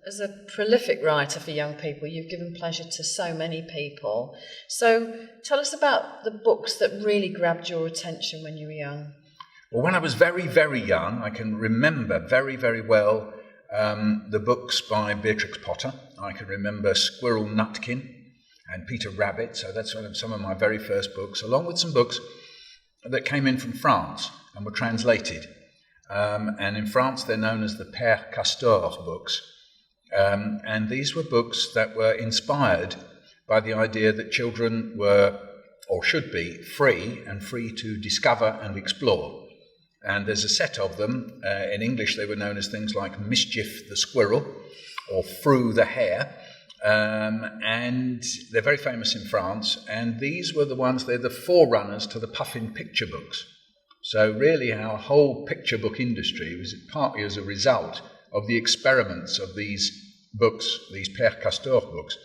as a prolific writer for young people, you've given pleasure to so many people. So tell us about the books that really grabbed your attention when you were young. Well, when I was very, very young, I can remember very, very well the books by Beatrix Potter. I can remember Squirrel Nutkin and Peter Rabbit. So that's some of my very first books, along with some books that came in from France and were translated. And in France, they're known as the Père Castor books. And these were books that were inspired by the idea that children were, or should be, free to discover and explore. And there's a set of them. In English, they were known as things like Mischief the Squirrel or Frou the Hare. And they're very famous in France. And these were the ones, they're the forerunners to the Puffin picture books. So really our whole picture book industry was partly as a result of the experiments of these books, these Père Castor books,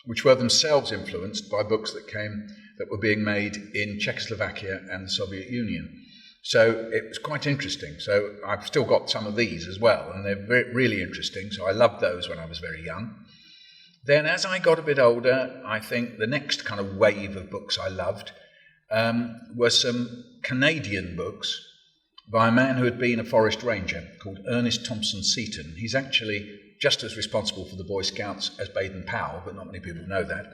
which were themselves influenced by books that were being made in Czechoslovakia and the Soviet Union. So it was quite interesting. So I've still got some of these as well, and they're really interesting. So I loved those when I was very young. Then as I got a bit older, I think the next kind of wave of books I loved were some Canadian books by a man who had been a forest ranger called Ernest Thompson Seton. He's actually just as responsible for the Boy Scouts as Baden-Powell, but not many people know that.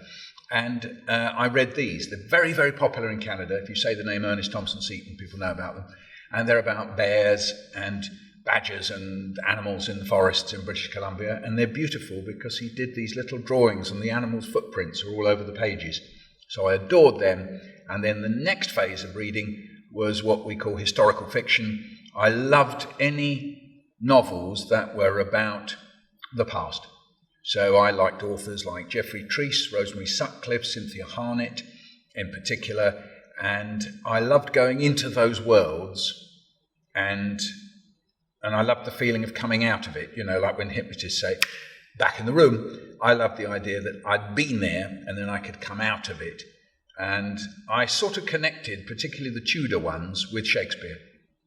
And I read these. They're very, very popular in Canada. If you say the name Ernest Thompson Seton, people know about them. And they're about bears and badgers and animals in the forests in British Columbia. And they're beautiful because he did these little drawings and the animals' footprints are all over the pages. So I adored them. And then the next phase of reading was what we call historical fiction. I loved any novels that were about the past. So I liked authors like Geoffrey Treece, Rosemary Sutcliffe, Cynthia Harnett in particular, and I loved going into those worlds, and I loved the feeling of coming out of it, like when hypnotists say, back in the room. I loved the idea that I'd been there and then I could come out of it. And I sort of connected, particularly the Tudor ones, with Shakespeare,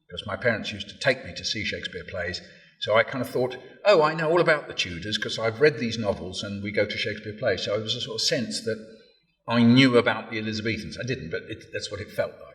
because my parents used to take me to see Shakespeare plays. So I kind of thought, oh, I know all about the Tudors because I've read these novels and we go to Shakespeare plays. So it was a sort of sense that I knew about the Elizabethans. I didn't, but that's what it felt like.